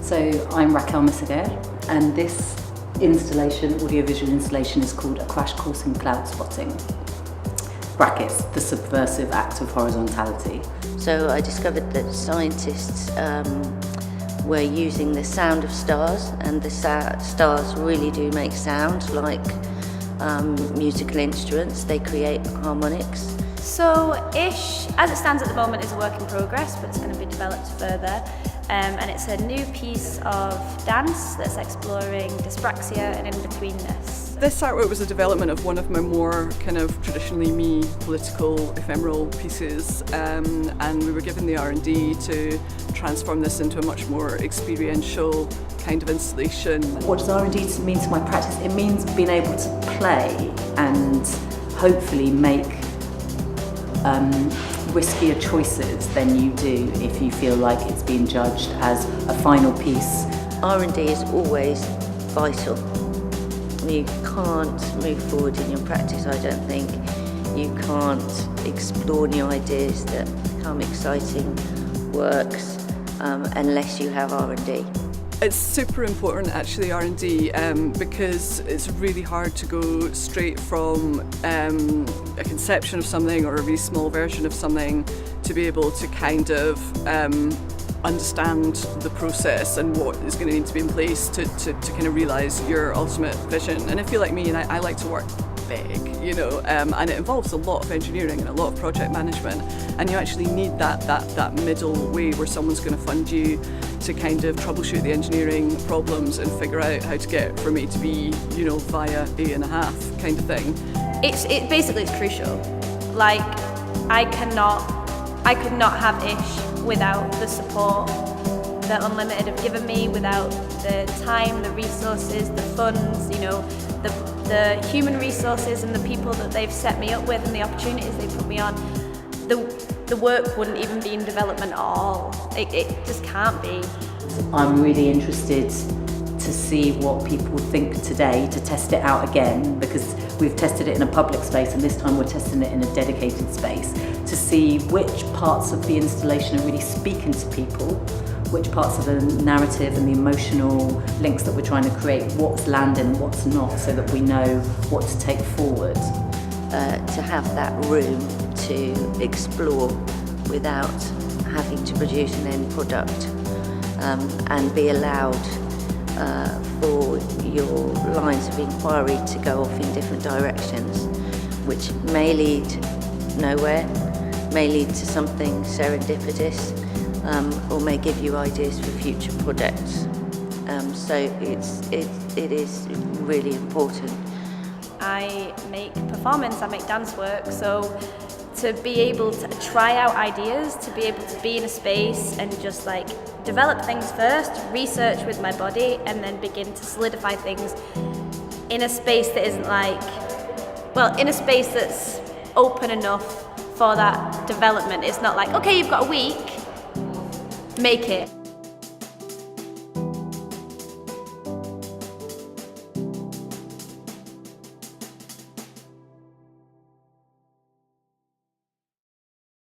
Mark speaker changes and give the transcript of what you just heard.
Speaker 1: So I'm Raquel Meseguer, and this installation, audiovisual installation, is called A Crash Course in Cloud Spotting. Brackets, the subversive act of horizontality.
Speaker 2: So I discovered that scientists were using the sound of stars, and the stars really do make sound like musical instruments. They create harmonics.
Speaker 3: So Ish, as it stands at the moment, is a work in progress, but it's going to be developed further. And it's a new piece of dance that's exploring dyspraxia and in-betweenness.
Speaker 4: This artwork was a development of one of my more kind of traditionally me political ephemeral pieces, and we were given the R&D to transform this into a much more experiential kind of installation.
Speaker 1: What does R&D mean to my practice? It means being able to play and hopefully make riskier choices than you do if you feel like it's being judged as a final piece.
Speaker 2: R&D is always vital. You can't move forward in your practice, I don't think. You can't explore new ideas that become exciting works unless you have R&D.
Speaker 4: It's super important actually, R&D, because it's really hard to go straight from a conception of something or a really small version of something to be able to kind of understand the process and what is going to need to be in place to kind of realise your ultimate vision. And if you're like me, and I like to work big, you know, and it involves a lot of engineering and a lot of project management, and you actually need that middle way where someone's going to fund you to kind of troubleshoot the engineering problems and figure out how to get from A to B, you know, via A.5 kind of thing.
Speaker 3: It's crucial. Like, I could not have Ish without the support that Unlimited have given me, without the time, the resources, the funds, you know, the human resources and the people that they've set me up with and the opportunities they put me on. The work wouldn't even be in development at all. It just can't be.
Speaker 1: I'm really interested to see what people think today, to test it out again, because we've tested it in a public space and this time we're testing it in a dedicated space, to see which parts of the installation are really speaking to people, which parts of the narrative and the emotional links that we're trying to create, what's landing and what's not, so that we know what to take forward.
Speaker 2: To have that room to explore without having to produce an end product, and be allowed for your lines of inquiry to go off in different directions, which may lead nowhere, may lead to something serendipitous, or may give you ideas for future projects. So it is really important.
Speaker 3: I make performance, I make dance work, so to be able to try out ideas, to be able to be in a space and just like develop things first, research with my body, and then begin to solidify things in a space that isn't like, well, in a space that's open enough for that development. It's not like, okay, you've got a week, make it.